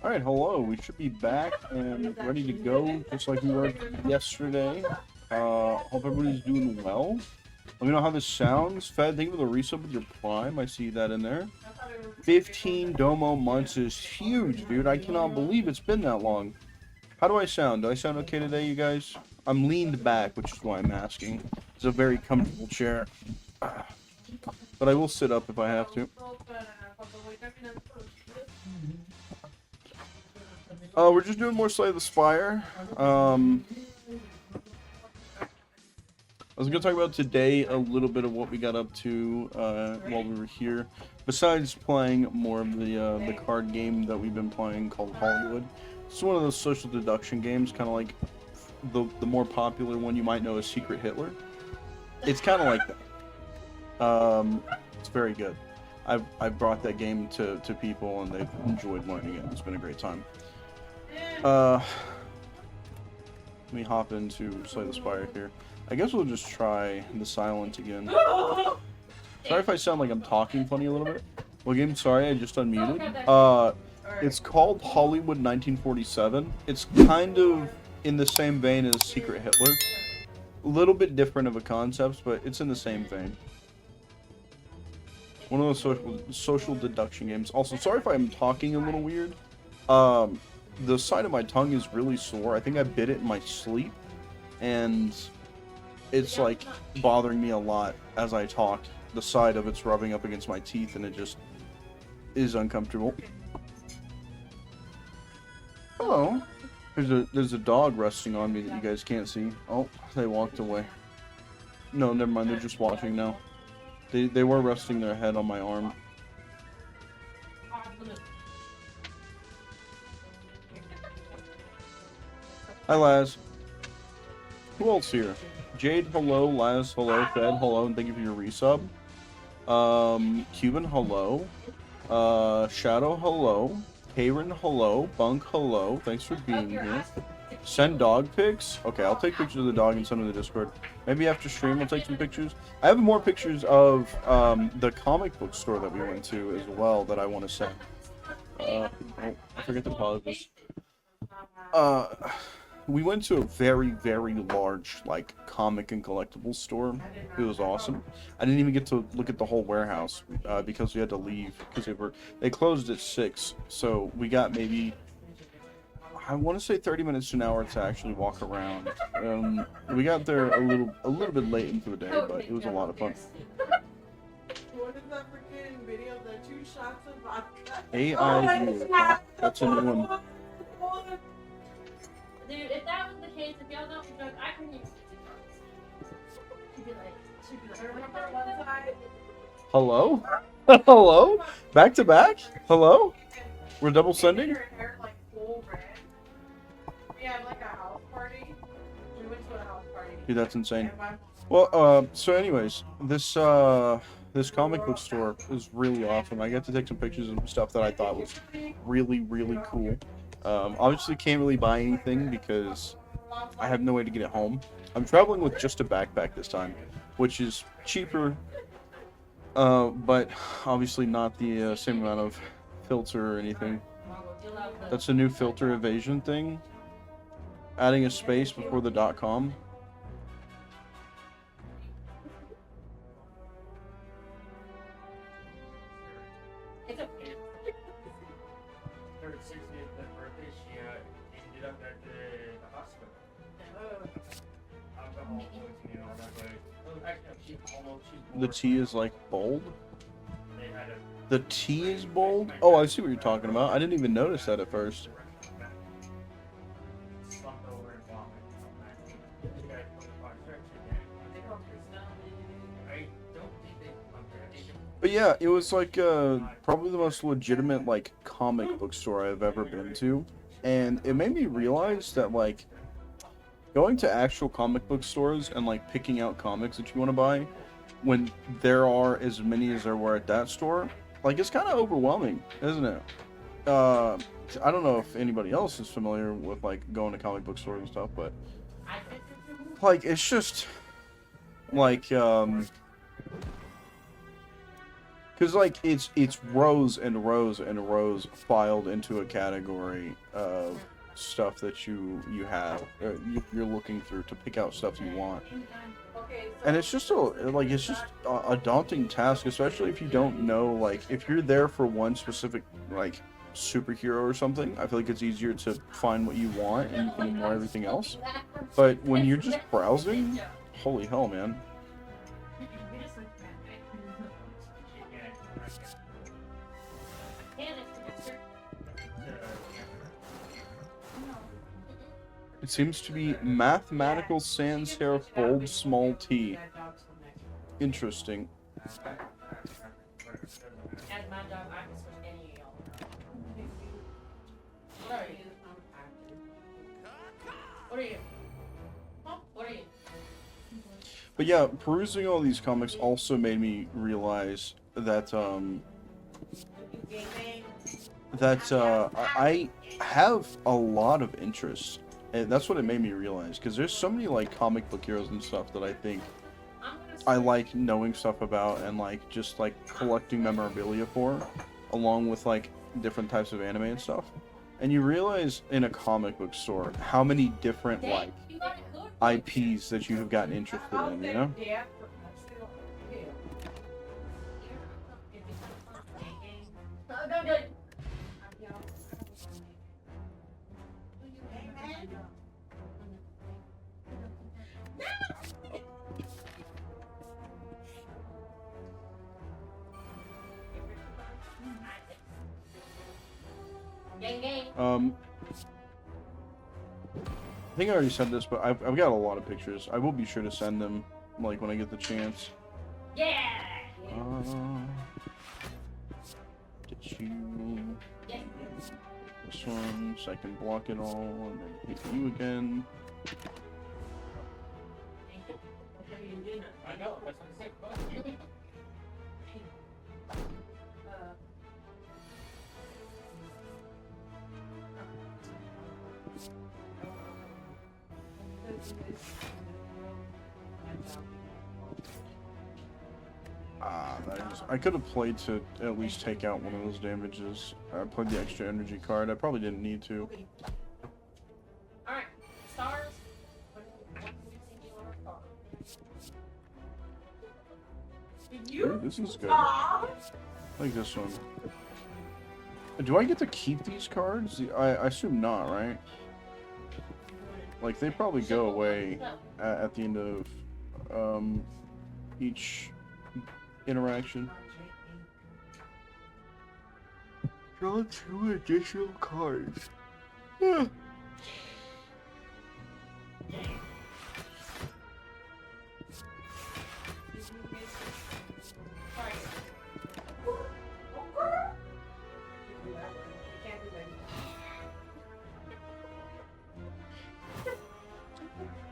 Alright, hello. We should be back and ready to go, just like we were yesterday. Hope everybody's doing well. Let me know how this sounds. Fed, thank you for the resub with your Prime. I see that in there. 15 Domo months is huge, dude. I cannot believe it's been that long. How do I sound? Do I sound okay today, you guys? I'm leaned back, which is why I'm asking. It's a very comfortable chair. But I will sit up if I have to. We're just doing more Slay the Spire. I was going to talk about today a little bit of what we got up to while we were here. Besides playing more of the card game that we've been playing called Hollywood. It's one of those social deduction games, kind of like the more popular one you might know as Secret Hitler. It's kind of like that. It's very good. I've brought that game to people and they've enjoyed learning it. It's been a great time. Let me hop into Slay the Spire here. I guess we'll just try the silent again. Sorry if I sound like I'm talking funny a little bit. Well, game, sorry, I just unmuted. It's called Hollywood 1947. It's kind of in the same vein as Secret Hitler. A little bit different of a concept, but it's in the same vein. One of those social deduction games. Also, sorry if I'm talking a little weird. The side of my tongue is really sore. I think I bit it in my sleep, and it's like bothering me a lot as I talk. The side of it's rubbing up against my teeth, and it just is uncomfortable. Hello. There's a dog resting on me that you guys can't see. Oh, they walked away. No, never mind. They're just watching now. They were resting their head on my arm. Hi, Laz. Who else here? Jade, hello. Laz, hello. Fed, hello. And thank you for your resub. Cuban, hello. Shadow, hello. Karen, hello. Bunk, hello. Thanks for being here. Send dog pics? Okay, I'll take pictures of the dog and send them to the Discord. Maybe after stream I'll take some pictures. I have more pictures of the comic book store that we went to as well that I want to send. Oh, I forget to pause this. We went to a very, very large, like, comic and collectibles store. It was awesome. I didn't even get to look at the whole warehouse because we had to leave because they closed at 6. So we got maybe, I want to say 30 minutes to an hour to actually walk around. We got there a little bit late into the day, but it was a lot of fun. What is that freaking video? The 2 shots of vodka. AI. That's a new one. Dude, if that was the case, if y'all don't drunk, I couldn't even she'd be like, Remember one time? Hello? Hello? Back to back? Hello? We're double sending? Her hair like full red. We had like a house party. We went to a house party. Dude, that's insane. Well, so anyways, this comic book store is really awesome. I got to take some pictures of stuff that I thought was really, really cool. Obviously can't really buy anything because I have no way to get it home. I'm traveling with just a backpack this time, which is cheaper, but obviously not the same amount of filter or anything. That's a new filter evasion thing. Adding a space before the .com. it's okay. Her 60th birthday, she ended up at the hospital. Alcohol poisoning and all that, but actually, she's The T is like bold. They had a The T is bold? Oh, I see what you're talking about. I didn't even notice that at first. slump over and vomit. She got a 25 section. I don't think they pumped her. But yeah, it was like probably the most legitimate like comic book store I've ever been to, and it made me realize that like going to actual comic book stores and like picking out comics that you want to buy when there are as many as there were at that store, like it's kind of overwhelming, isn't it? I don't know if anybody else is familiar with like going to comic book stores and stuff, but like it's just like Because like it's rows and rows and rows filed into a category of stuff that you have you're looking through to pick out stuff you want. Okay, so And it's just a daunting task, especially if you don't know, like, if you're there for one specific, like, superhero or something. I feel like it's easier to find what you want and you can ignore everything else. But when you're just browsing, holy hell, man. It seems to be mathematical sans serif bold small t. Interesting. As my dog, I can switch any of y'all. What are you? What are you? Huh? What are you? But yeah, perusing all these comics also made me realize that I have a lot of interest. And that's what it made me realize, because there's so many like comic book heroes and stuff that I think I like knowing stuff about and like just like collecting memorabilia for, along with like different types of anime and stuff. And you realize in a comic book store how many different like IPs that you have gotten interested in, you know? I think I already said this, but I've got a lot of pictures. I will be sure to send them, like, when I get the chance. Yeah! Did you... This one, so I can block it all, and then hit you again. I know, that's what I said. I could have played to at least take out one of those damages. I played the extra energy card. I probably didn't need to. Alright, stars. Ooh, this is good. I like this one. Do I get to keep these cards? I assume not, right? Like, they probably go away at the end of each interaction. Draw 2 additional cards.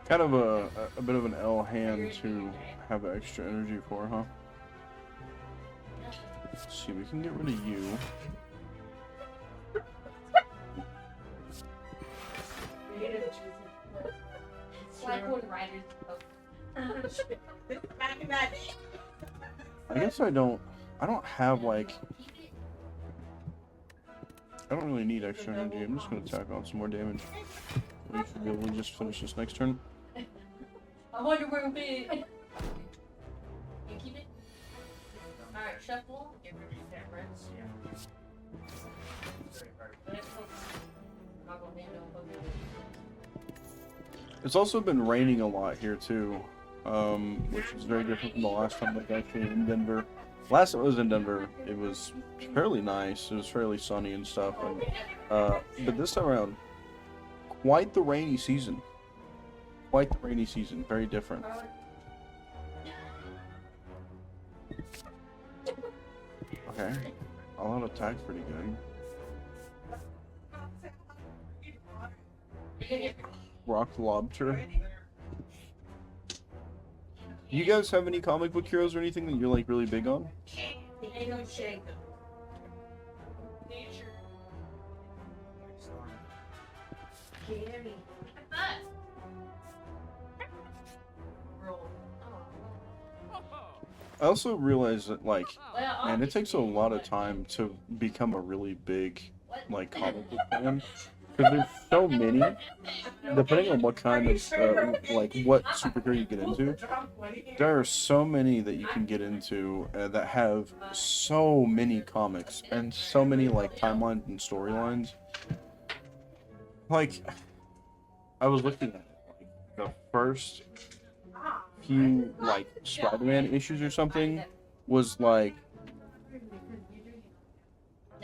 Kind of a bit of an L hand to have extra energy for, huh? Let's see, we can get rid of you. It's like when writers I guess I don't have like, I don't really need extra energy. I'm just gonna tack on some more damage. We should be able to just finish this next turn. I wonder where it'll be. You keep it? Alright, shuffle. Get rid of your favorites. It's also been raining a lot here too, which is very different from the last time I was actually in Denver. Last time I was in Denver, it was fairly nice. It was fairly sunny and stuff, and but this time around, quite the rainy season. Quite the rainy season. Very different. Okay, I'll have attack pretty good. Rock Lobster. Do you guys have any comic book heroes or anything that you're like really big on? I also realize that, like, Well, man, it takes a lot of time to become a really big, like, comic book fan. Because there's so many, depending on what kind of, like, what superhero you get into, there are so many that you can get into that have so many comics and so many, like, timelines and storylines. Like, I was looking at it, like, the first few, like, Spider-Man issues or something was, like,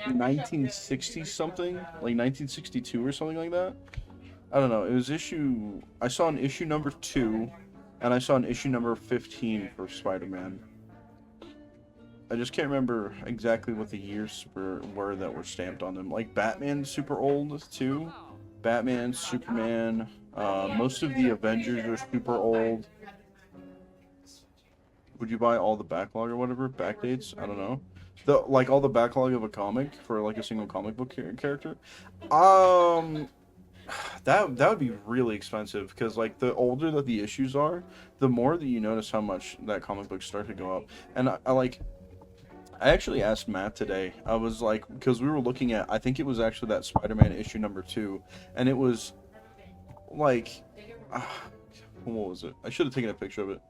1960 something, like 1962 or something like that. I don't know. It was I saw an issue number 2, and I saw an issue number 15 for Spider-Man. I just can't remember exactly what the years were that were stamped on them. Like Batman's super old too. Batman, Superman, most of the Avengers are super old. Would you buy all the backlog or whatever? Backdates? I don't know. Like all the backlog of a comic for like a single comic book character? That would be really expensive because like the older that the issues are, the more that you notice how much that comic books start to go up. And I actually asked Matt today. I was like, because we were looking at, I think it was actually that Spider-Man issue number 2, and it was like, what was it? I should have taken a picture of it.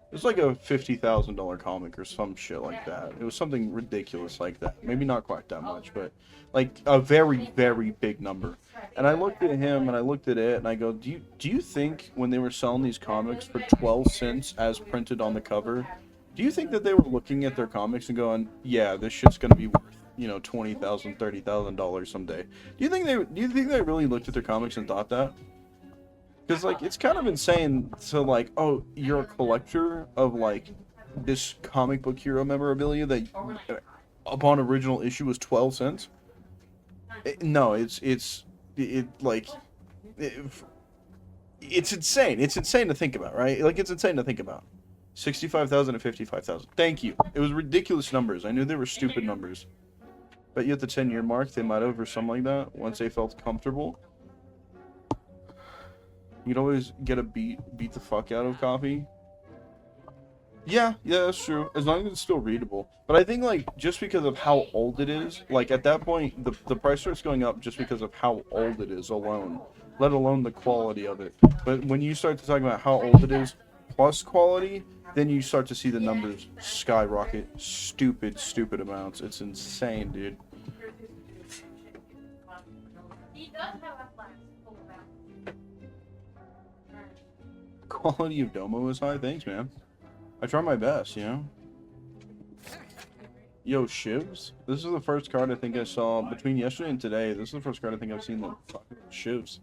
It was like a $50,000 comic or some shit like that. It was something ridiculous like that. Maybe not quite that much, but like a very, very big number. And I looked at him and I looked at it and I go, do you think when they were selling these comics for 12 cents as printed on the cover, do you think that they were looking at their comics and going, yeah, this shit's gonna be worth, $20,000, $30,000 someday? Do you think they really looked at their comics and thought that? Because, like, it's kind of insane to, like, oh, you're a collector of, like, this comic book hero memorabilia that, upon original issue, was 12 cents? No, it's insane. It's insane to think about, right? Like, it's insane to think about. 65,000 and 55,000. Thank you. It was ridiculous numbers. I knew they were stupid numbers. But you at the 10-year mark, they might have, or something like that, once they felt comfortable. You'd always get a beat the fuck out of copy. Yeah, that's true. As long as it's still readable. But I think, like, just because of how old it is, like, at that point, the price starts going up just because of how old it is alone. Let alone the quality of it. But when you start to talk about how old it is, plus quality, then you start to see the numbers skyrocket. Stupid amounts. It's insane, dude. He does have a flash. Quality of Domo is high. Thanks, man. I try my best, Yo, Shivs. This is the first card I think I saw between yesterday and today. This is the first card I think I've seen that fucking Shivs.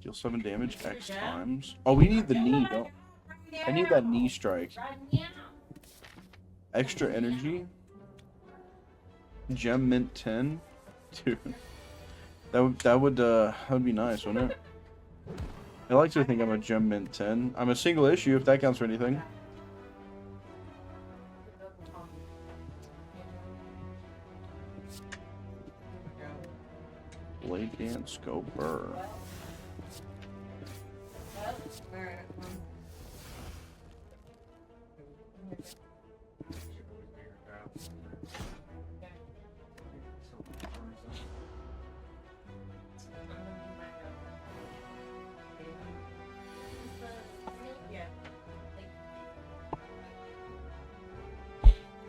Deal 7 damage X times. Oh, we need the knee. Oh, I need that knee strike. Extra energy. Gem mint 10. Dude. That would be nice, wouldn't it? I like to think I'm a gem mint 10. I'm a single issue if that counts for anything. Blade Dance Go Burr.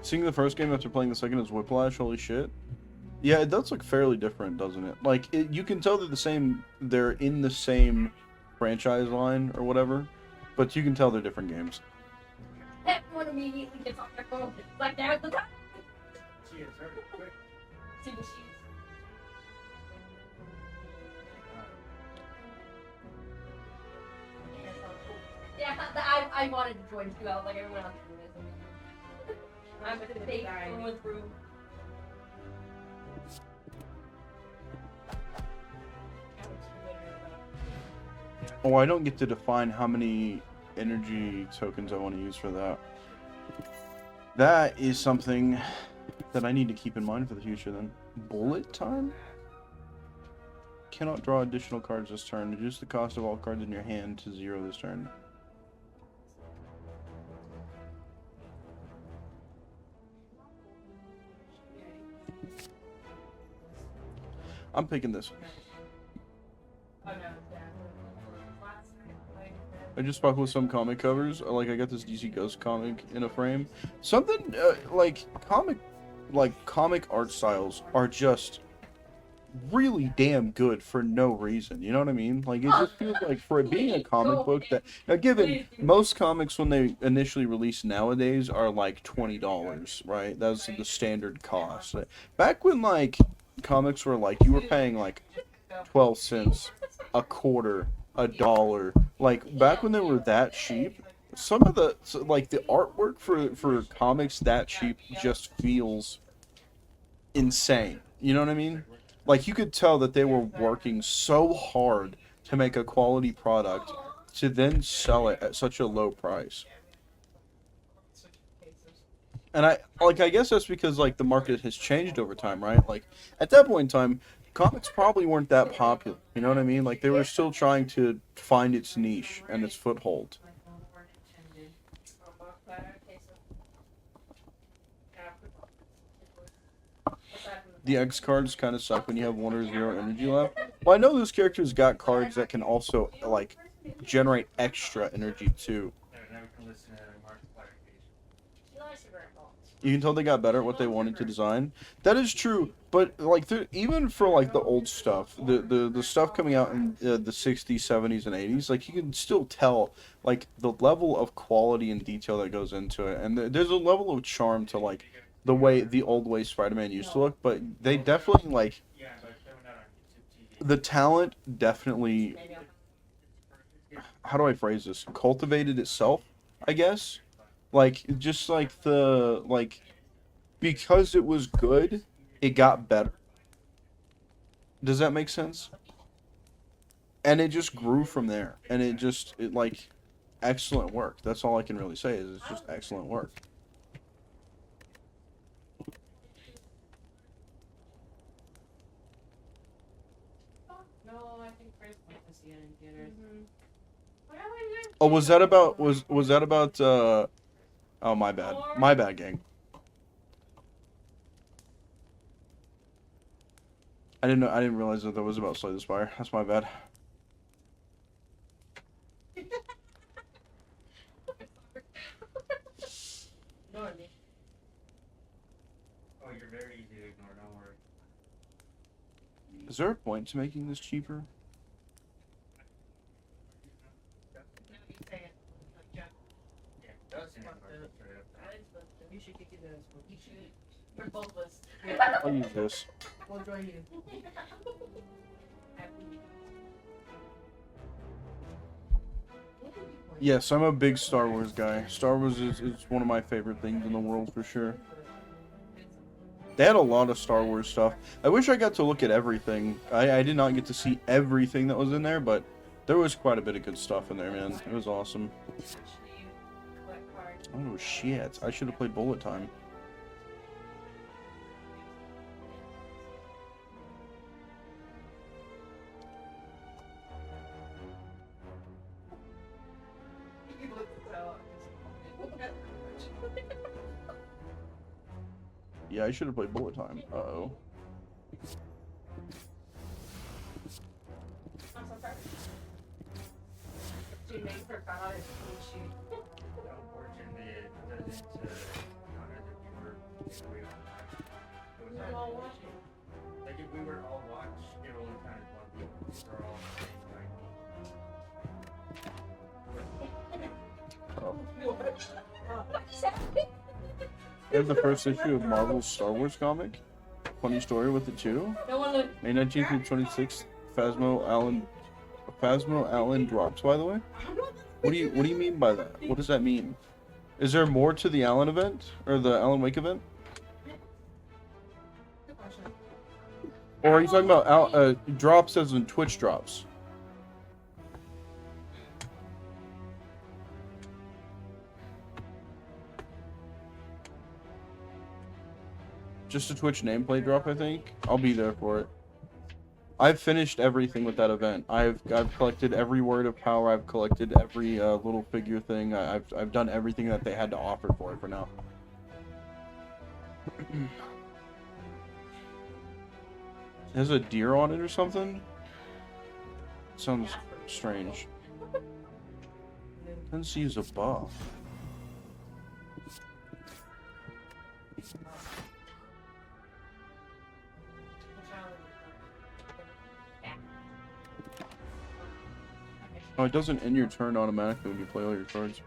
Seeing the first game after playing the second is Whiplash, holy shit. Yeah, it does look fairly different, doesn't it? Like, you can tell they're in the same franchise line or whatever, but you can tell they're different games. Everyone immediately gets on their phone. Like, now at the top. She is very quick. See what Yeah, I wanted to join too. I was like, everyone else is doing this. I'm a fake going through. Oh, I don't get to define how many energy tokens I want to use for that. That is something that I need to keep in mind for the future then. Bullet time? Cannot draw additional cards this turn. Reduce the cost of all cards in your hand to 0 this turn. I'm picking this. Oh no, yeah. I just fuck with some comic covers. Like I got this DC Ghost comic in a frame. Something like comic art styles are just really damn good for no reason. You know what I mean? Like it just feels like for it being a comic book that now given most comics when they initially release nowadays are like $20, right? That's the standard cost. Back when like comics were like you were paying like 12 cents, a quarter, $1. Like back when they were that cheap, some of the like the artwork for comics that cheap just feels insane. You know what I mean? Like you could tell that they were working so hard to make a quality product to then sell it at such a low price. And I guess that's because like the market has changed over time, right? Like at that point in time, comics probably weren't that popular. You know what I mean? Like they were still trying to find its niche and its foothold. The X cards kind of suck when you have 1 or 0 energy left. Well, I know those characters got cards that can also like generate extra energy too. You can tell they got better at what they wanted to design. That is true, but like even for like the old stuff, the stuff coming out in the 60s, 70s, and 80s, like you can still tell like the level of quality and detail that goes into it, and there's a level of charm to like the old way Spider-Man used to look. But they definitely like the talent definitely. How do I phrase this? Cultivated itself, I guess. Like, just like because it was good, it got better. Does that make sense? And it just grew from there. And it like, excellent work. That's all I can really say is it's just excellent work. No, I think Chris went to see it in theaters. Oh, was that about, oh, my bad. My bad, gang. I didn't realize that was about Slay the Spire. That's my bad. Ignore me. Oh, you're very easy to ignore, don't worry. Is there a point to making this cheaper? Yeah, that's an You should kick it as well. You should. For both of us. I'll use this. We'll join you. Yes, I'm a big Star Wars guy. Star Wars is one of my favorite things in the world for sure. They had a lot of Star Wars stuff. I wish I got to look at everything. I did not get to see everything that was in there, but there was quite a bit of good stuff in there, man. It was awesome. Oh shit, I should have played Bullet Time. Yeah, I should have played Bullet Time. Uh-oh. Unfortunately, it doesn't honor the viewer if we all watch. Like if we were to all watch, it only count as one viewer. We're all saying like. They have the first issue of Marvel's Star Wars comic. Funny story with the two. No one look. May 19th through 26th. Phasmo Allen drops, by the way. What do you mean by that? What does that mean? Is there more to the Allen event or the Alan Wake event? Or are you talking about drops as in Twitch drops? Just a Twitch nameplate drop, I think. I'll be there for it. I've finished everything with that event. I've collected every word of power. I've collected every little figure thing. I've done everything that they had to offer for it for now. has a deer on it or something? Sounds strange. Doesn't see as a buff. Oh, it doesn't end your turn automatically when you play all your cards.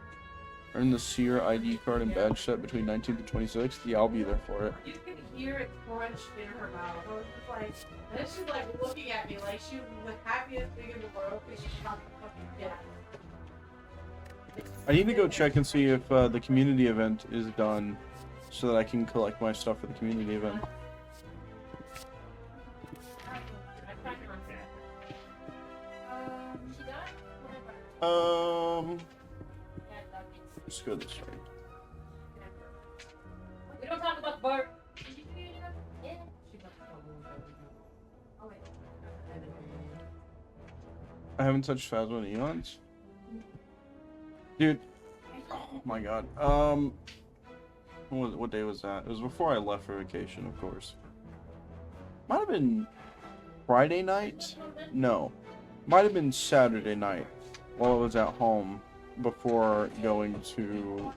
Earn the Seer ID card and badge set between 19th and 26th. Yeah, I'll be there for it. You can hear it crunched in her mouth. I was just like, and she's like looking at me like she was the happiest thing in the world because she's not fucking dead. I need to go check and see if the community event is done so that I can collect my stuff for the community event. Let's go this way. We don't talk about the bar. Yeah. I haven't touched Phasma in eons. Dude, oh my god. What day was that? It was before I left for vacation, of course. Might have been Friday night? No. Might have been Saturday night while I was at home before going to...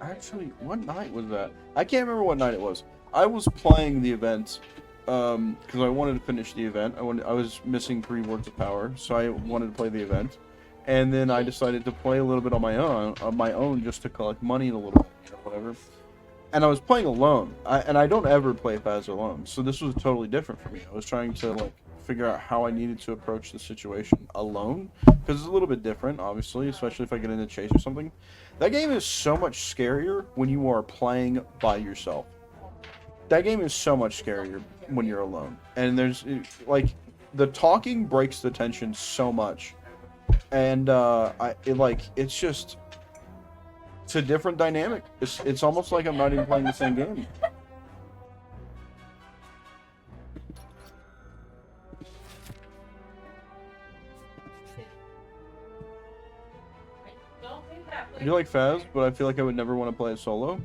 Actually, what night was that? I can't remember what night it was. I was playing the event because I wanted to finish the event. I was missing 3 Words of Power, so I wanted to play the event. And then I decided to play a little bit on my own just to collect money a little bit, or whatever. And I was playing alone, and I don't ever play Phas alone, so this was totally different for me. I was trying to like figure out how I needed to approach the situation alone, because it's a little bit different, obviously, especially if I get into chase or something. That game is so much scarier when you are playing by yourself. That game is so much scarier when you're alone, and there's like the talking breaks the tension so much, and it's just. It's a different dynamic. It's almost like I'm not even playing the same game. I do like Phas, but I feel like I would never want to play it solo.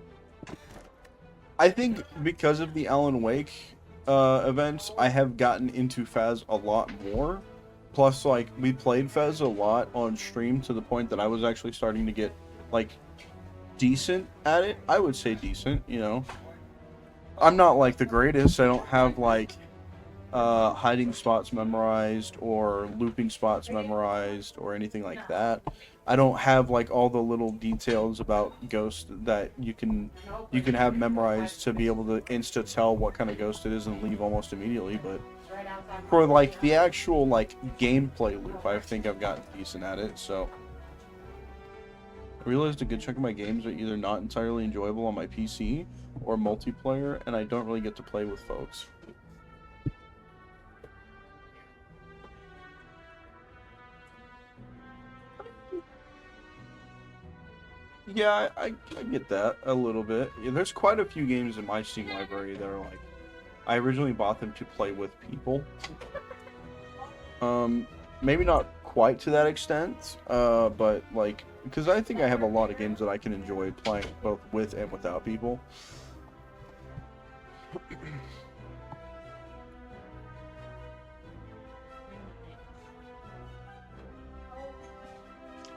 I think because of the Alan Wake events, I have gotten into Phas a lot more. Plus, like, we played Phas a lot on stream to the point that I was actually starting to get, like, decent at it. I would say decent, you know. I'm not, like, the greatest. I don't have, like, hiding spots memorized or looping spots memorized or anything like that. I don't have, like, all the little details about Ghost that you can have memorized to be able to insta-tell what kind of ghost it is and leave almost immediately, but for, like, the actual, like, gameplay loop, I think I've gotten decent at it, so. I realized a good chunk of my games are either not entirely enjoyable on my PC or multiplayer, and I don't really get to play with folks. Yeah, I get that a little bit. Yeah, there's quite a few games in my Steam library that are like, I originally bought them to play with people. Maybe not quite to that extent, but like, because I think I have a lot of games that I can enjoy playing both with and without people.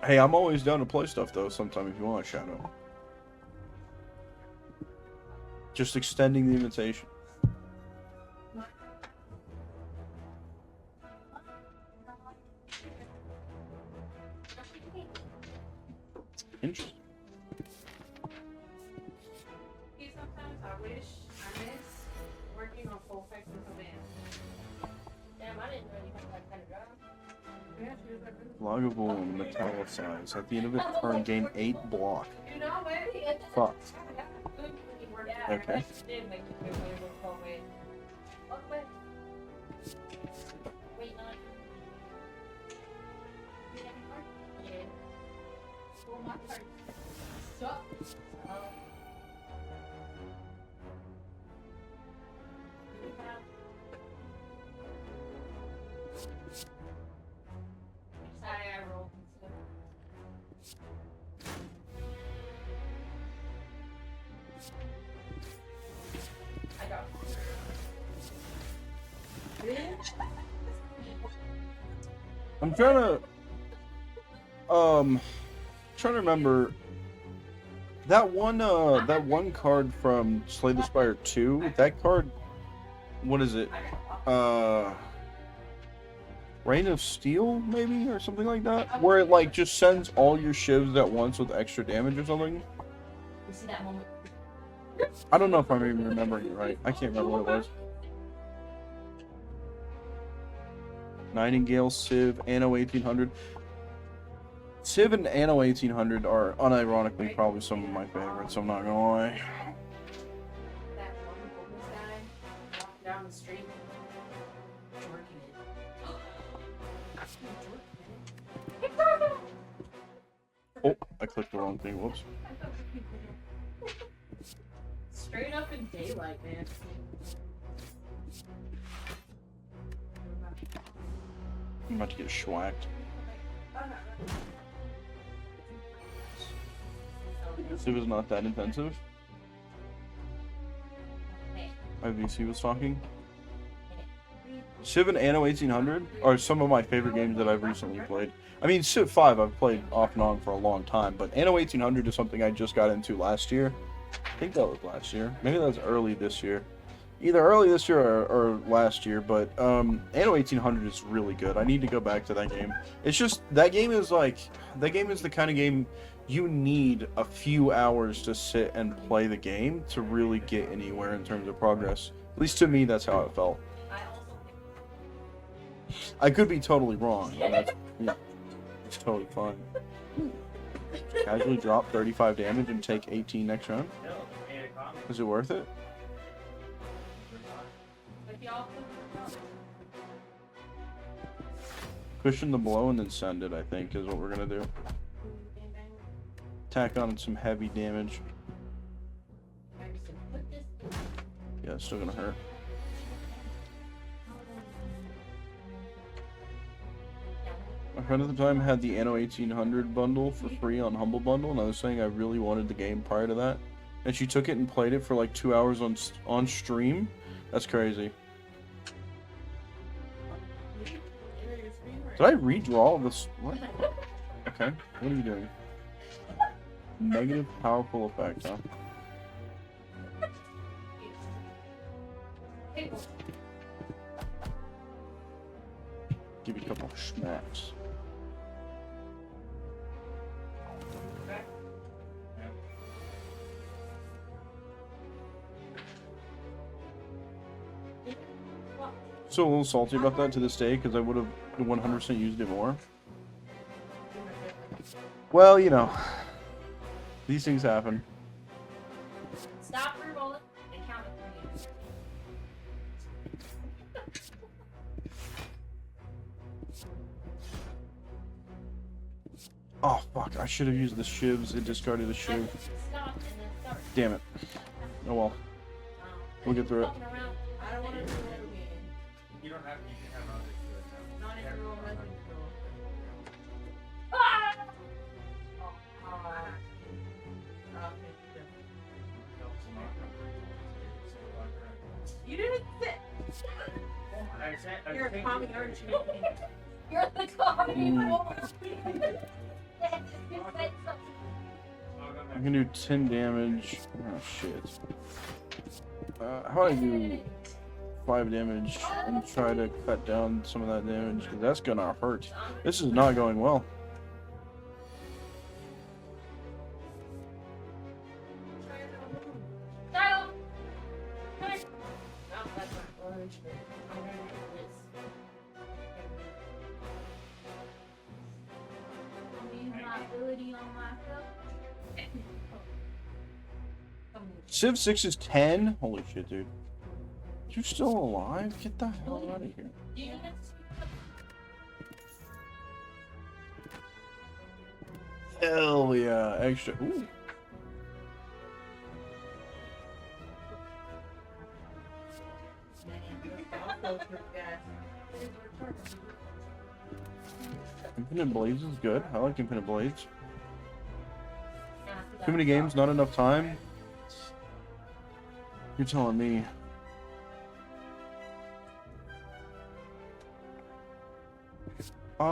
Hey, I'm always down to play stuff though, sometime if you want, Shadow. Just extending the invitation. Interesting. Sometimes I wish I miss working on full effects with a band. Damn, I didn't really have that kind of job. Loggable metallicized. At the end of it, turn gain 8 block. You know, maybe. Fuck. Yeah, Okay. I did make it good when it was COVID. What way? Wait, not. Yeah. Well, my part sucks. I rolled. I got I'm trying to remember that one card from Slay the Spire 2. That card, what is it? Rain of Steel, maybe, or something like that, where it like just sends all your shivs at once with extra damage or something. You see that moment? I don't know if I'm even remembering it right. I can't remember what it was. Nightingale, Civ, Anno 1800. Civ and Anno 1800 are unironically probably some of my favorites, I'm not gonna lie. That one homeless guy walking down the street. Working it. Oh, I clicked the wrong thing, whoops. Straight up in daylight, man. I'm about to get schwacked. Civ is not that intensive. My VC was talking. Civ and Anno 1800 are some of my favorite games that I've recently played. I mean, Civ 5 I've played off and on for a long time, but Anno 1800 is something I just got into last year. I think that was last year. Maybe that was early this year. Either early this year or last year, but Anno 1800 is really good. I need to go back to that game. It's just, that game is the kind of game you need a few hours to sit and play the game to really get anywhere in terms of progress. At least to me, that's how it felt. I could be totally wrong. And that's, yeah, it's totally fine. Casually drop 35 damage and take 18 next round. Is it worth it? Cushion the blow and then send it, I think, is what we're gonna do. Tack on some heavy damage. Yeah, it's still gonna hurt. My friend at the time had the Anno 1800 bundle for free on Humble Bundle, and I was saying I really wanted the game prior to that. And she took it and played it for like 2 hours on stream. That's crazy. Did I redraw this? What? Okay, what are you doing? Negative powerful effect, huh? Give you a couple smacks. Still a little salty about that to this day because I would have 100% used it more. Well, you know, these things happen. Stop re-rolling and count it 3. Oh fuck, I should have used the shivs. It discarded a shiv. Stop and then start. Damn it. Oh well. We'll get through it. I don't want to do it again. You don't have, you can have others do it now. Not even roll Resident Evil. Ah! You didn't sit. You're a commie, aren't you? You're the comedy Mm. boy. I can do 10 damage. Oh shit. How do I do 5 damage and try to cut down some of that damage? Because that's gonna hurt. This is not going well. Civ 6 is 10? Holy shit, dude. You still alive? Get the hell out of here. Hell yeah. Extra. Ooh. Infinite Blades is good. I like Infinite Blades. Too many games, not enough time. You're telling me. You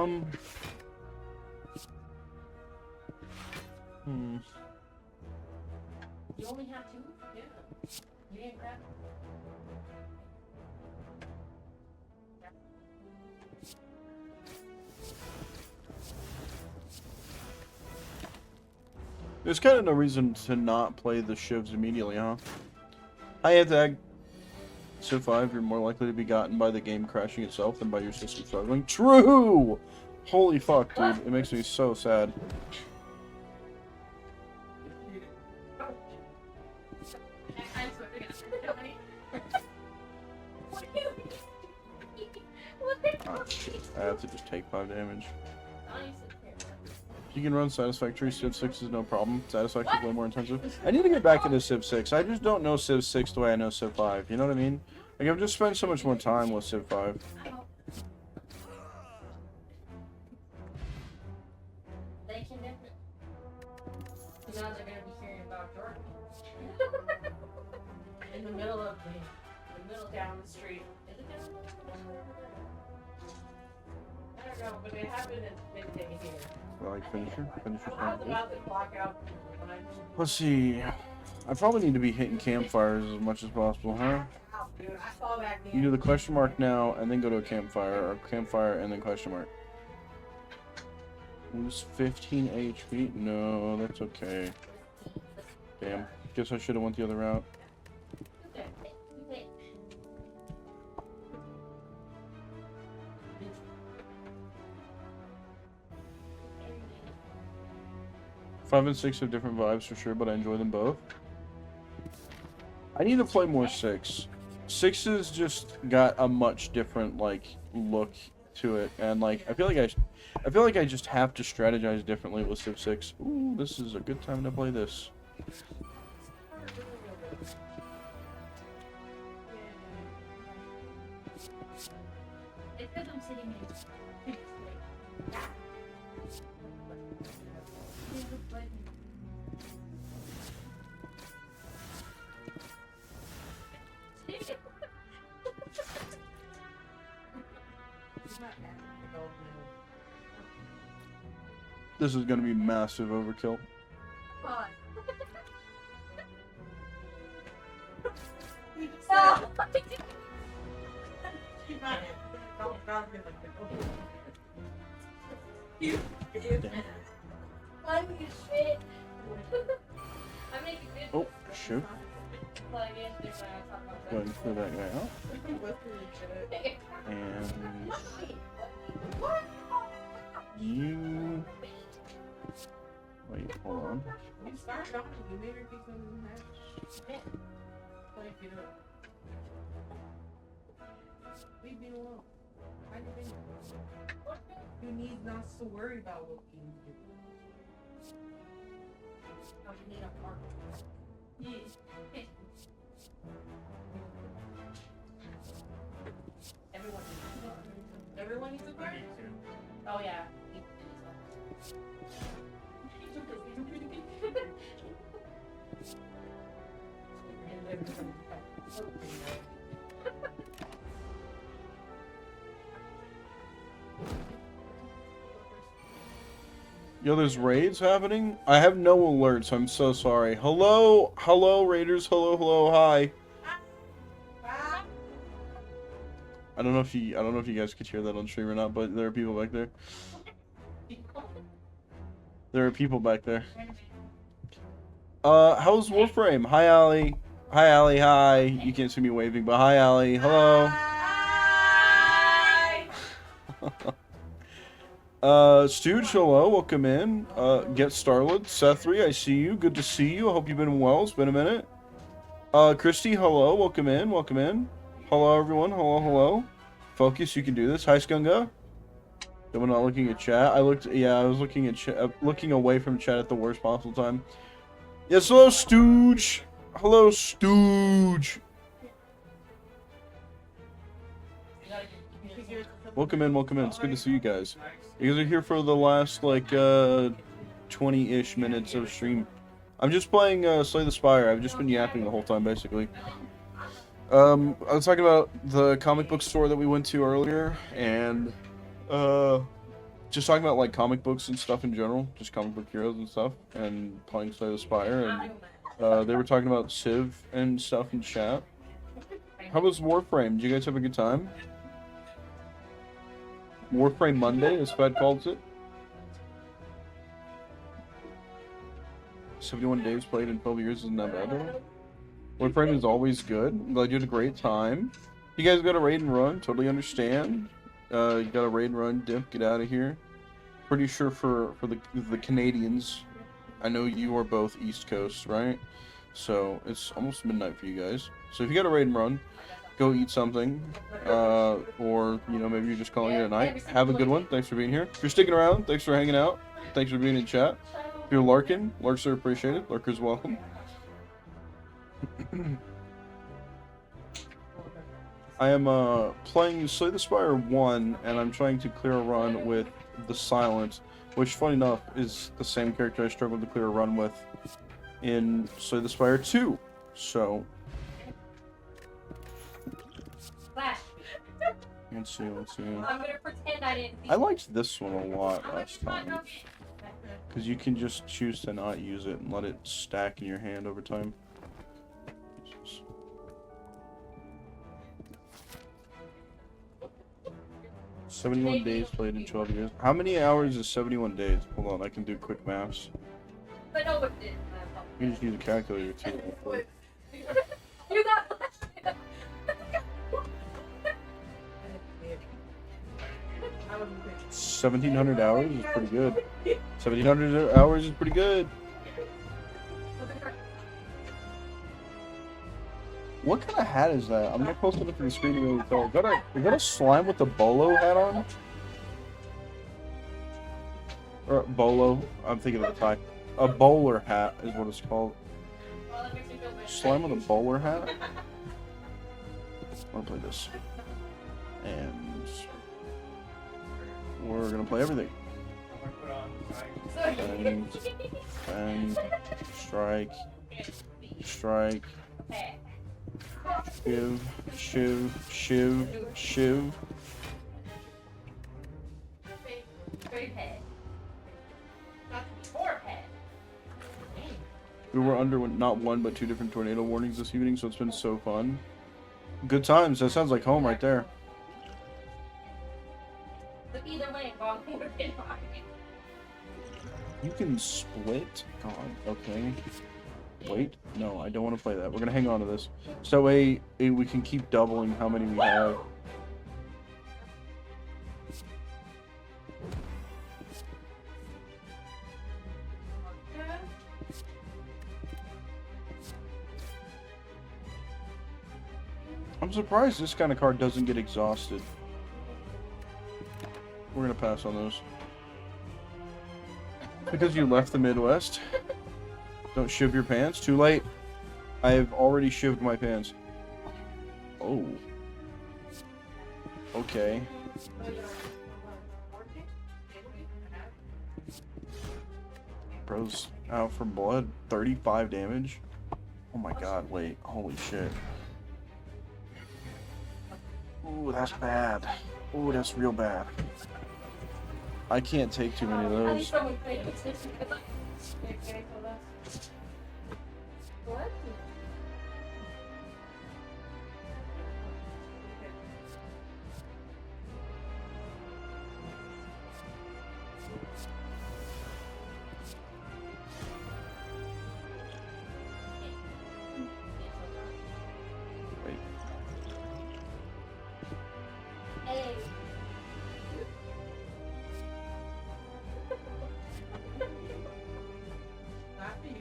only have 2? Yeah. You didn't grab There's kind of no reason to not play the shivs immediately, huh? Hi, Antag. Civ 5, you're more likely to be gotten by the game crashing itself than by your system struggling. True! Holy fuck, dude. It makes me so sad. I'm sorry. Oh, shit. I have to just take 5 damage. You can run Satisfactory. Civ 6 is no problem. Satisfactory is way more intensive. I need to get back into Civ 6. I just don't know Civ 6 the way I know Civ 5. You know what I mean? Like, I've just spent so much more time with Civ 5. They can never. So now they're gonna be hearing about Jordan. In the middle of the down the street. Is it down the I don't know, but it happened at midday here. Like, finisher? Finisher's I fine. was about to clock out. Let's see. I probably need to be hitting campfires as much as possible, huh? Dude, I saw that You do the question mark now, and then go to a campfire, or campfire and then question mark. Lose 15 HP? No, that's okay. Damn. Guess I should have went the other route. 5 and 6 have different vibes for sure, but I enjoy them both. I need to play more 6. 6 has just got a much different like look to it, and like I feel like I just have to strategize differently with Civ 6. Ooh, this is a good time to play this. It's because I'm sitting in. This is gonna be massive overkill. Oh, shoot. Go ahead and clear that guy out. And you... Wait, hold on. You started off, you made her do something that. Like, you know. Leave me alone. I didn't. You need not to worry about what you do. Oh, you need a partner. Yeah. Everyone needs a partner? Oh yeah. Yo, there's raids happening? I have no alerts, I'm so sorry. Hello? Hello, raiders? Hello, hello, hi. I don't know if you guys could hear that on stream or not, but there are people back there. There are people back there. How's Warframe? Hi, Allie. Hi, Allie. Hi. You can't see me waving, but hi, Allie. Hello. Hi. Stooge, hello. Welcome in. Get Starlet. Sethri, I see you. Good to see you. I hope you've been well. It's been a minute. Christy, hello. Welcome in. Welcome in. Hello, everyone. Hello, hello. Focus, you can do this. Hi, Skunga. I'm not looking at chat. I was looking at looking away from chat at the worst possible time. Yes, hello, Stooge. Hello, Stooge. Welcome in, welcome in. It's good to see you guys. You guys are here for the last, like, 20-ish minutes of stream. I'm just playing Slay the Spire. I've just been yapping the whole time, basically. I was talking about the comic book store that we went to earlier, and, just talking about like comic books and stuff in general, just comic book heroes and stuff, and playing Slay the Spire, and they were talking about Civ and stuff in chat. How was Warframe? Did you guys have a good time? Warframe Monday, as Fed calls it. 71 days played in 12 years isn't that bad though. Warframe is always good. I'm glad you had a great time. You guys got a raid and run, totally understand. You got a raid and run, dip, get out of here. Pretty sure for the Canadians, I know you are both East Coast, right? So it's almost midnight for you guys. So if you got a raid and run, go eat something, or you know, maybe you're just calling it a night. Have a good one. Thanks for being here. If you're sticking around, thanks for hanging out. Thanks for being in chat. If you're lurking, lurks are appreciated. Lurkers welcome. I am playing Slay the Spire 1, and I'm trying to clear a run with the Silent, which, funny enough, is the same character I struggled to clear a run with in Slay the Spire 2. So, Flash. let's see. I'm gonna pretend I didn't see. I liked this one a lot last time, because you can just choose to not use it and let it stack in your hand over time. 71 days played in 12 years. How many hours is 71 days? Hold on, I can do quick maths. But no, it didn't. You just use a calculator too. You got 1,700 hours is pretty good. 1,700 hours is pretty good. What kind of hat is that? I'm not close enough to the screen to really tell. Is that a slime with a bolo hat on? Or bolo? I'm thinking of the tie. A bowler hat is what it's called. Slime with a bowler hat? I'll play this. And we're gonna play everything. Bang, strike, strike. Shiv. We were under not one but two different tornado warnings this evening, so it's been so fun. Good times. That sounds like home right there. Either way, You can split? God, okay. Wait, no, I don't want to play that. We're gonna hang on to this. So that way we can keep doubling how many we have. I'm surprised this kind of card doesn't get exhausted. We're gonna pass on those. Because you left the Midwest. Don't shiv your pants. Too late. I've already shivved my pants. Oh. Okay. Bro's out for blood. 35 damage. Oh my god, wait. Holy shit. Ooh, that's bad. Ooh, that's real bad. I can't take too many of those. What? Wait. Hey. Not for you.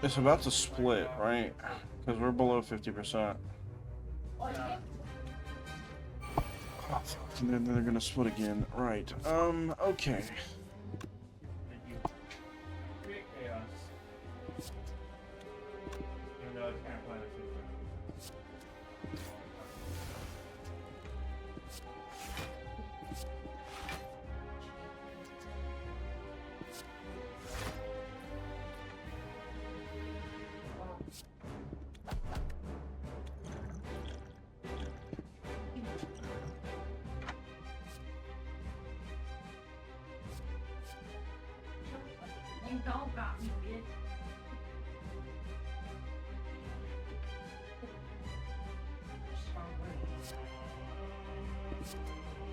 It's about to split, right? Because we're below 50%. Oh, and then they're gonna split again. Right. Okay. Create chaos. Even though it's kind of fun to see. You know about me, bitch.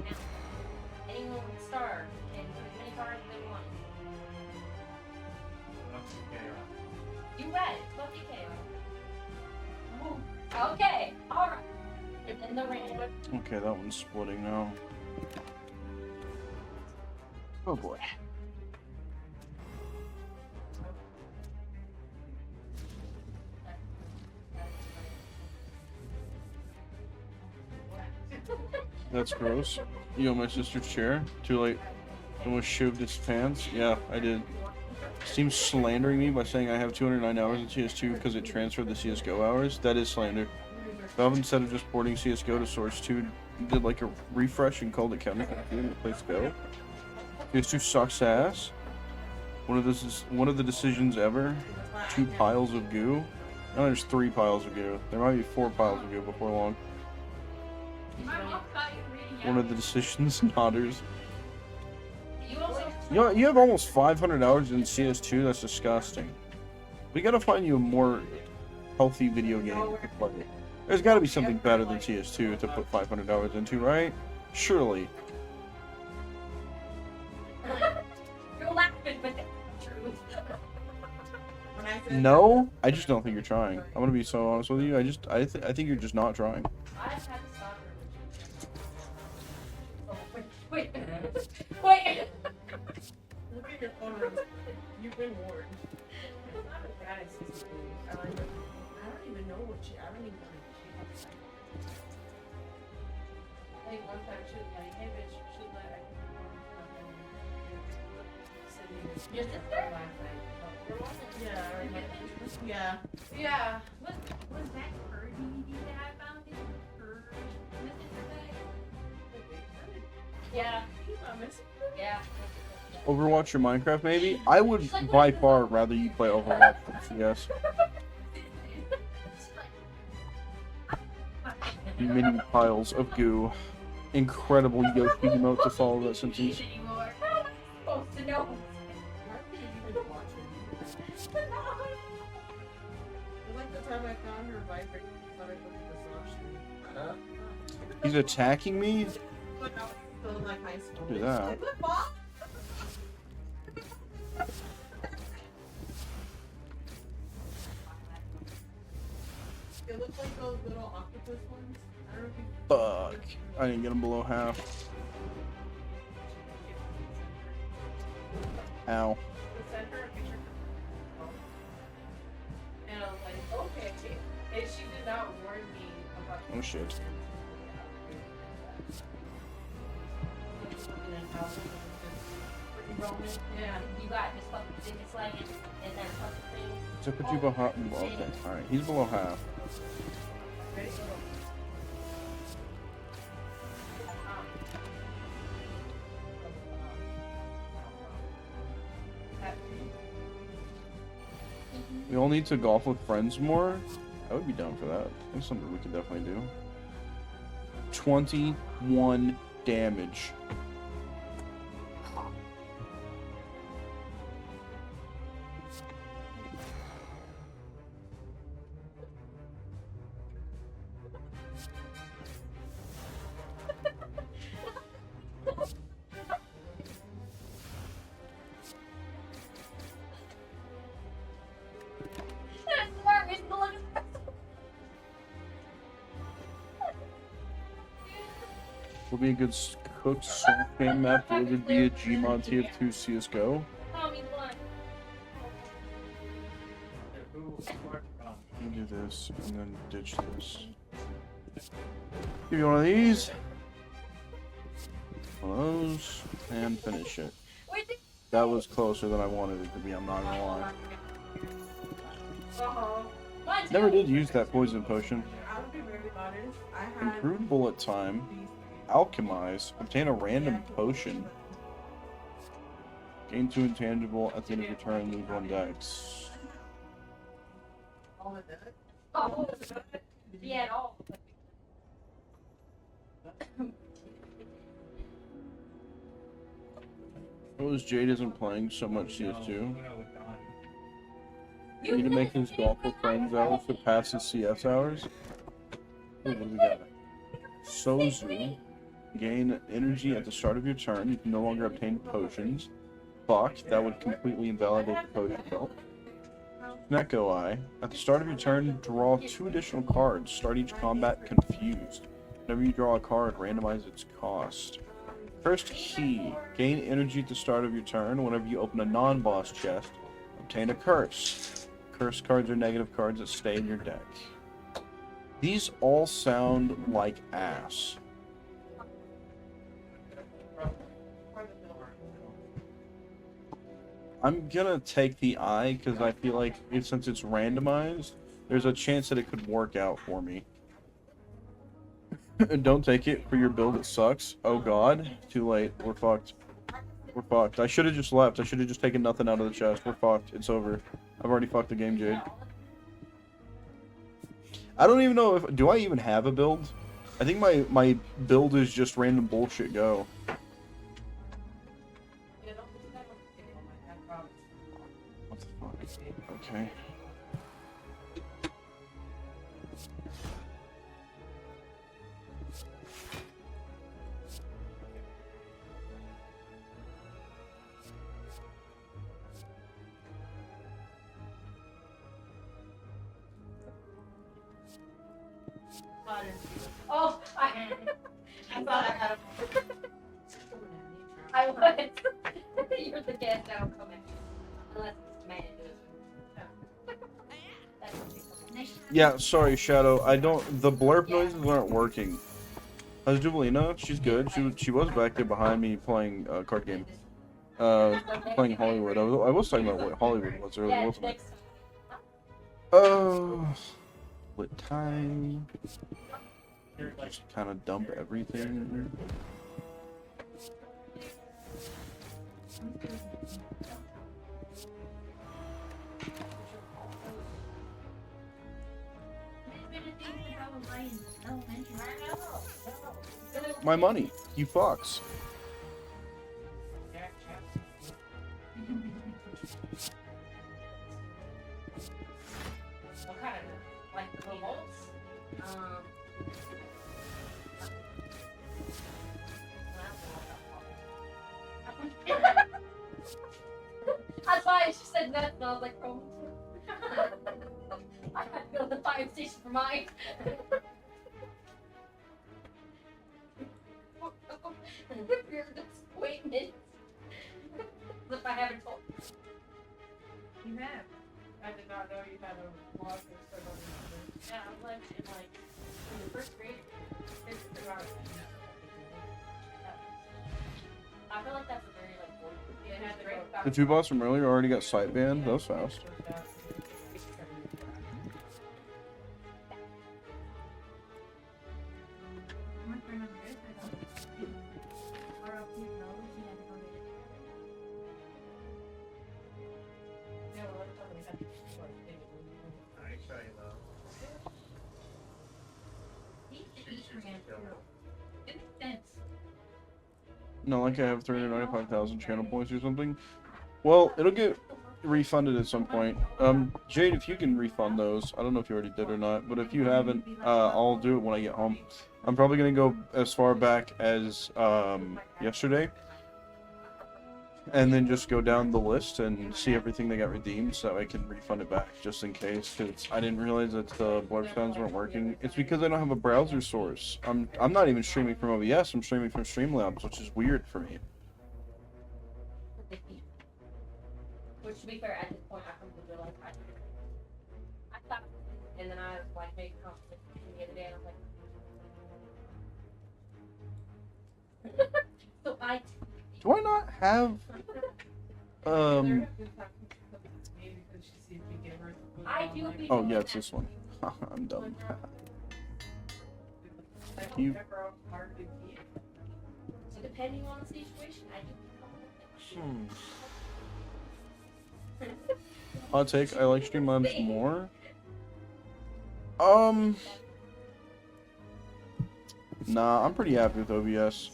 Now, anyone with a star can put as many cards as they want. You read it. Fuck DK. Okay. Alright. And then the ring. Okay, that one's splitting now. Oh boy. That's gross. You on my sister's chair? Too late. Almost shoved his pants? Yeah, I did. Seems slandering me by saying I have 209 hours in CS2 because it transferred the CSGO hours. That is slander. Valve, instead of just porting CSGO to Source 2, did like a refresh and called it Counter-Strike and replaced Go. CS2 sucks ass. One of the decisions ever. 2 piles of goo. Now there's 3 piles of goo. There might be 4 piles of goo before long. One of the decisions, nodders. You have almost 500 hours in CS2. That's disgusting. We gotta find you a more healthy video game to play. There's gotta be something better than CS2 to put 500 hours into, right? Surely. You're laughing, but that's the truth. No, I just don't think you're trying. I'm gonna be so honest with you. I think you're just not trying. I had to stop her. Oh, wait. Wait. Look at your phone. You've been warned. It's not as bad as this. I don't even know what I don't even know what she looks like. I think one time she was like, hey bitch, you should let Your sister? last night. Yeah, I remember. Yeah. Yeah. Was that her DVD that I found in her messenger bag? Yeah. Yeah. Overwatch or Minecraft, maybe? I would by far rather you play Overwatch than CS. Mini piles of goo. Incredible Yoshi emote to follow that sentence. Anymore. Supposed to know. Like the time I found her vibrating, I thought I put the song stream. He's attacking me? But I was still in like high school. Do that. Like, look, Bob! It looks like those little octopus ones. I don't know if you Fuck. I didn't get him below half. Ow. sent her a picture. And I was like, okay. And she did not warn me about Oh shit. Yeah. You got this fucking thing that's like and that fucking thing. So put you below. Okay, alright. He's below half. Ready? We all need to golf with friends more. I would be down for that. That's something we could definitely do. 21 damage. Will be a good cooked soul game map delivered via Gmod TF2 CSGO. You do this and then ditch this. Give you one of these. One of those. And finish it. That was closer than I wanted it to be, I'm not gonna lie. Never did use that poison potion. I would be very honest. I had Improved bullet time. Alchemize. Obtain a random potion. Gain 2 intangible at the end of your turn, lose 1 dex. all of that. Oh, yeah, all. What was Jade isn't playing so much CS2? Need to make his golf with friends hours surpass his CS hours. Ooh, what do we got? Sozu. Gain energy at the start of your turn. You can no longer obtain potions. Fuck, that would completely invalidate the potion belt. Neko Eye. At the start of your turn, draw 2 additional cards. Start each combat confused. Whenever you draw a card, randomize its cost. First key. Gain energy at the start of your turn. Whenever you open a non-boss chest, obtain a curse. Curse cards are negative cards that stay in your deck. These all sound like ass. I'm gonna take the eye because I feel like since it's randomized, there's a chance that it could work out for me. Don't take it for your build, it sucks. Oh god, too late. We're fucked. We're fucked. I should have just left. I should have just taken nothing out of the chest. We're fucked. It's over. I've already fucked the game, Jade. I don't even know if... Do I even have a build? I think my build is just random bullshit go. What the fuck? Okay. Oh, I thought I had a. I would. You're the guest. I don't come in unless it's man. Yeah, sorry, Shadow. I don't... The blurb noises aren't working. How's Jubilina? She's good. She was back there behind me playing a card game. Playing Hollywood. I was talking about what Hollywood was earlier, wasn't it? Oh... Split time. Just kind of dump everything. My money, you fucks. What kind of, like, revolts? That's why she said that, and I was like, oh. I had to go to the fire station for mine. Real disappointment. If I haven't told. You have. I did not know you had a blog or something. Yeah, I lived in like in the first grade. I feel like that's a very like boring. Yeah, had to go. The 2 bots from earlier already got sight banned. That was fast. No, like I have 395,000 channel points or something. Well, it'll get refunded at some point. Jade, if you can refund those, I don't know if you already did or not, but if you haven't, I'll do it when I get home. I'm probably gonna go as far back as yesterday, and then just go down the list and see everything they got redeemed, so I can refund it back just in case. Because I didn't realize that the blurb sounds weren't working. It's because I don't have a browser source. I'm not even streaming from OBS. I'm streaming from Streamlabs, which is weird for me. Which, to be fair, at this point, I completely realized I stopped, and then I like made comments the other day, and I was like, so Do I not have I do. Oh yeah, it's this one. I'm dumb. You. So depending on the situation, I do. Hot take, I like Streamlabs more. Nah, I'm pretty happy with OBS.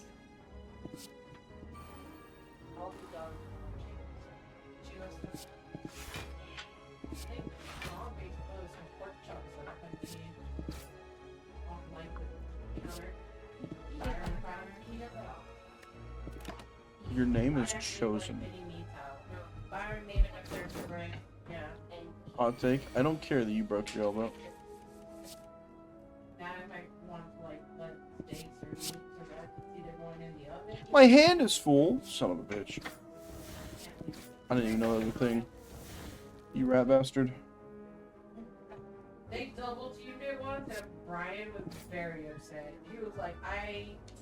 Your name is chosen. Byron made it up there to right. Yeah. Hot take. I don't care that you broke your elbow. Now I might want to like let steaks or meat so that I can see they're going in the oven. My hand is full. Son of a bitch. I didn't even know that was a thing. You rat bastard. They double teamed it once and Brian was very upset. He was like,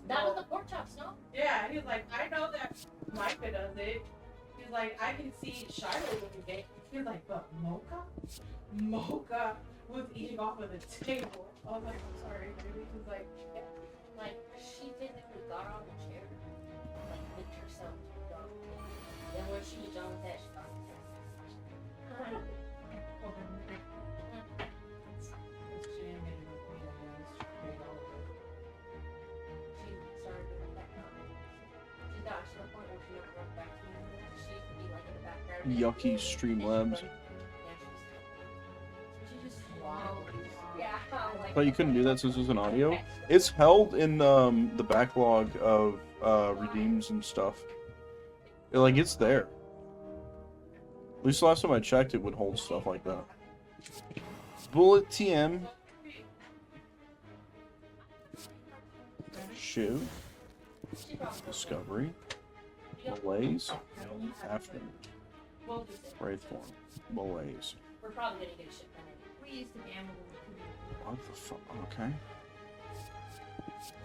That was the pork chops, no? Yeah, he was like, I know that Micah does it. He was like, I can see Shiloh looking it. He was like, but Mocha? Mocha was eating off of the table. I was like, I'm sorry, baby. He was like, yeah. Like, she physically got on the chair, like, licked herself to the dog. Then when she was done with that, she got Yucky Streamlabs. I thought you couldn't do that since it was an audio. It's held in the backlog of redeems and stuff. It's there. At least the last time I checked, it would hold stuff like that. Bullet TM. Shiv. Discovery. Malaise. Afternoon. Wraith form. Malaise. We're probably gonna get a shit done. We used to gamble with What the fuck? Okay.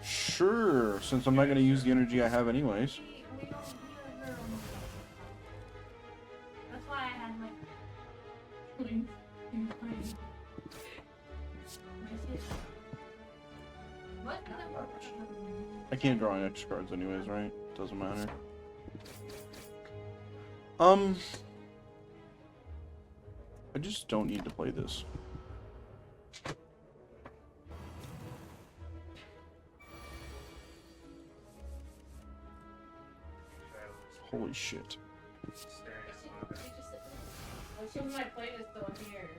Sure, since I'm not gonna use the energy I have anyways. we don't That's why I had my What? I can't draw any extra cards anyways, right? Doesn't matter. I just don't need to play this. Holy shit. Some of my plate is still here.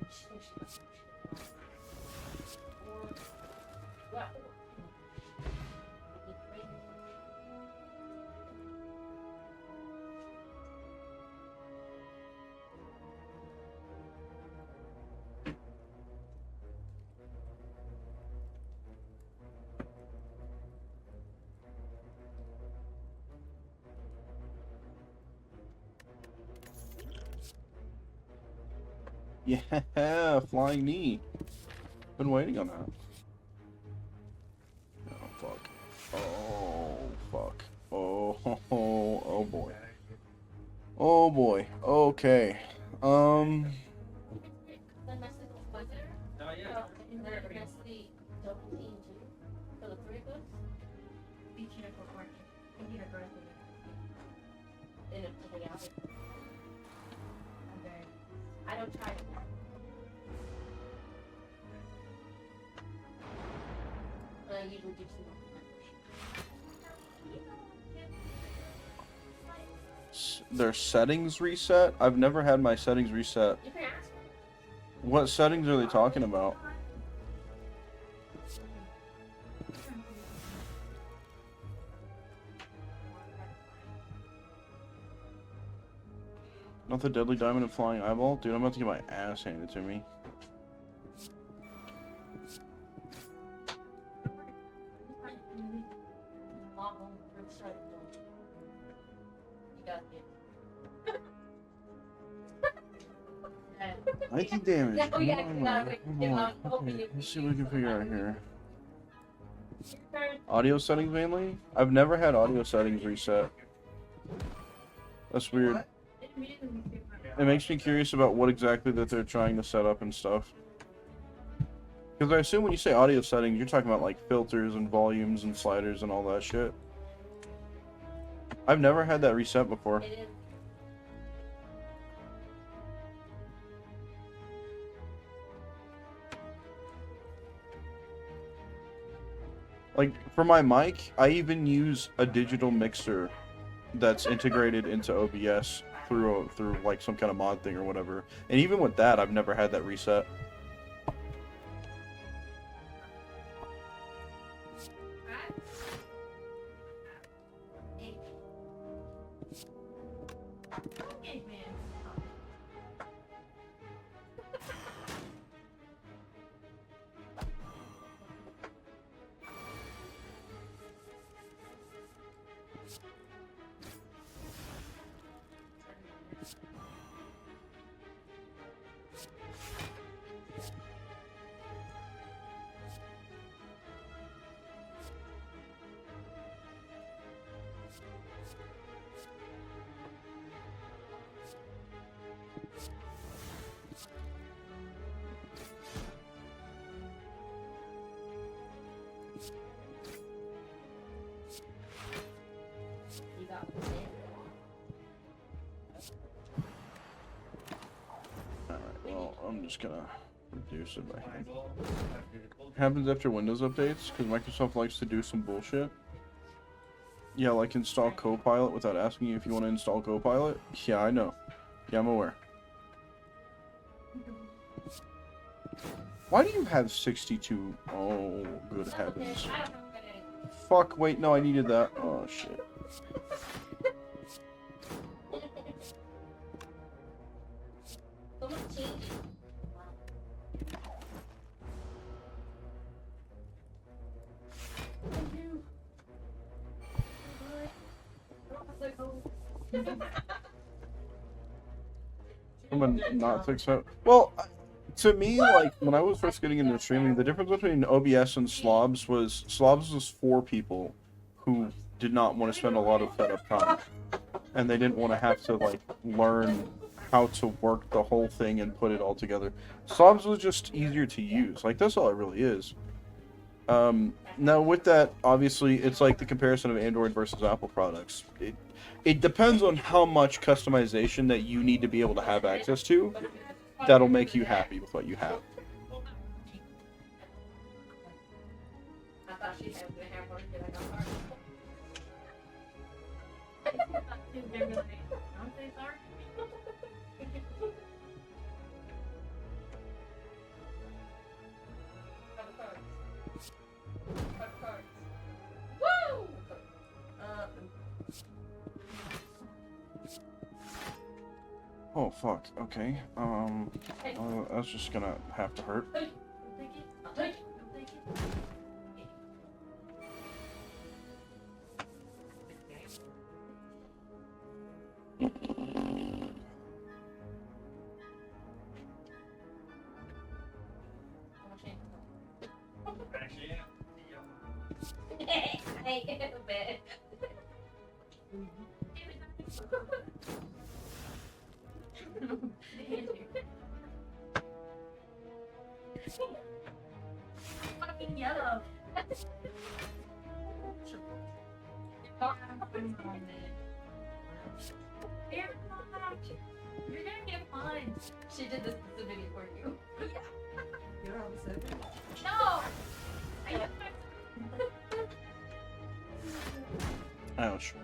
What? Yeah, flying knee. Been waiting on that. Oh fuck. Oh fuck. Oh boy. Oh boy. Okay. I don't try. Usually do some. Their settings reset? I've never had my settings reset. You can ask. What settings are they talking about? Not the deadly diamond and flying eyeball? Dude, I'm about to get my ass handed to me. Nineteen damage. Oh, yeah, Come on. Okay, let's see what we can figure out here. Audio settings mainly? I've never had audio settings reset. That's weird. It makes me curious about what exactly that they're trying to set up and stuff. Because I assume when you say audio settings, you're talking about like filters and volumes and sliders and all that shit. I've never had that reset before. Like, for my mic, I even use a digital mixer that's integrated into OBS through like some kind of mod thing or whatever. And even with that, I've never had that reset. Alright, well, I'm just gonna reduce it by hand. Happens after Windows updates, because Microsoft likes to do some bullshit. Yeah, like install Copilot without asking you if you want to install Copilot. Yeah, I know. Yeah, I'm aware. Why do you have 62? Oh, good heavens. Fuck, wait, no, I needed that. Oh, shit. I'm gonna not fix that. Well, to me, like, when I was first getting into streaming, the difference between OBS and Slobs was for people who did not want to spend a lot of setup time. And they didn't want to have to, like, learn how to work the whole thing and put it all together. Slobs was just easier to use. Like, that's all it really is. Now, with that, obviously, it's like the comparison of Android versus Apple products. It depends on how much customization that you need to be able to have access to. That'll make you happy with what you have. I thought she had the hamburger that I got her. Woo! Oh, fuck. Okay. That's just gonna have to hurt. I'll take it. Fucking yellow. You're gonna get fine. She did this specifically for you. You know what I'm saying? No! Ouch.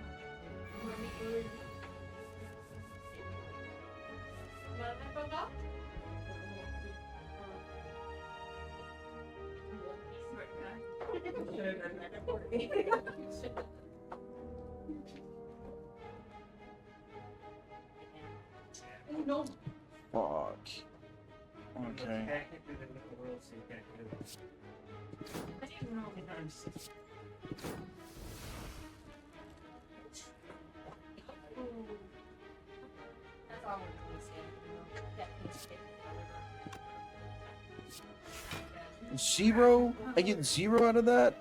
No. Fuck. Okay. That's all we're going to say. That piece of 0? I get 0 out of that?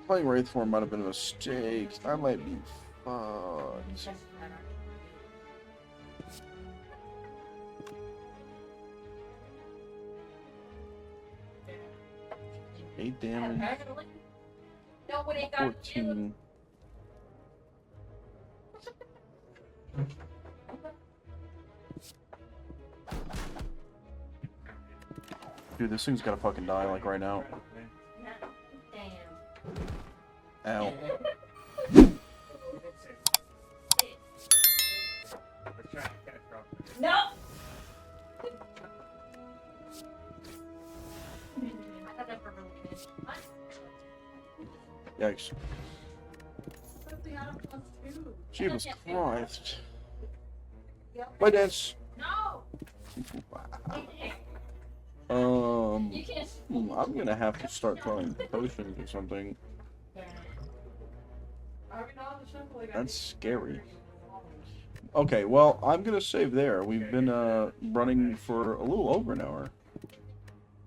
Playing Wraithform might have been a mistake. I might be fucked. 8 damage. Nobody got 14. Dude, this thing's gonna fucking die, like, right now. Damn. Ow. No! Yikes. Jesus Christ. My dance. No! You can't. I'm gonna have to start throwing potions or something. That's scary. Okay, well, I'm gonna save there. We've been running for a little over an hour.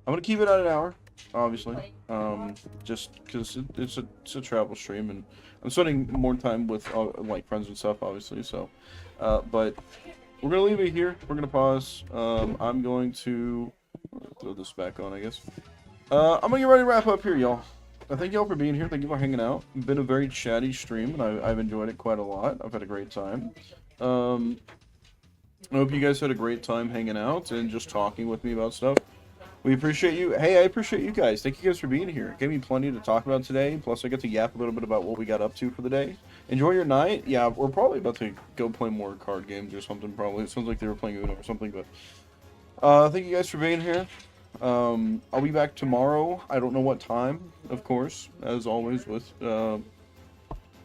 I'm gonna keep it at an hour, obviously. Just because it's a travel stream, and I'm spending more time with like friends and stuff, obviously. So, but we're gonna leave it here. We're gonna pause. I'm going to throw this back on, I guess. I'm gonna get ready to wrap up here, y'all. thank y'all for being here. Thank you for hanging out. It's been a very chatty stream, and I've enjoyed it quite a lot. I've had a great time. I hope you guys had a great time hanging out and just talking with me about stuff. We appreciate you. Hey, I appreciate you guys. Thank you guys for being here. Gave me plenty to talk about today. Plus, I get to yap a little bit about what we got up to for the day. Enjoy your night. Yeah, we're probably about to go play more card games or something, probably. It sounds like they were playing Uno or something, but... thank you guys for being here. I'll be back tomorrow. I don't know what time, of course, as always with,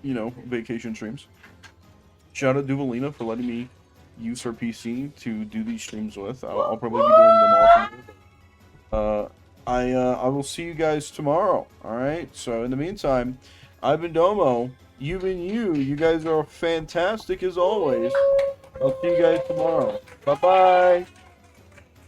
vacation streams. Shout out Duvalina for letting me use her PC to do these streams with. I'll probably be doing them often. I will see you guys tomorrow. Alright, so in the meantime, I've been Domo. You've been you. You guys are fantastic as always. I'll see you guys tomorrow. Bye-bye.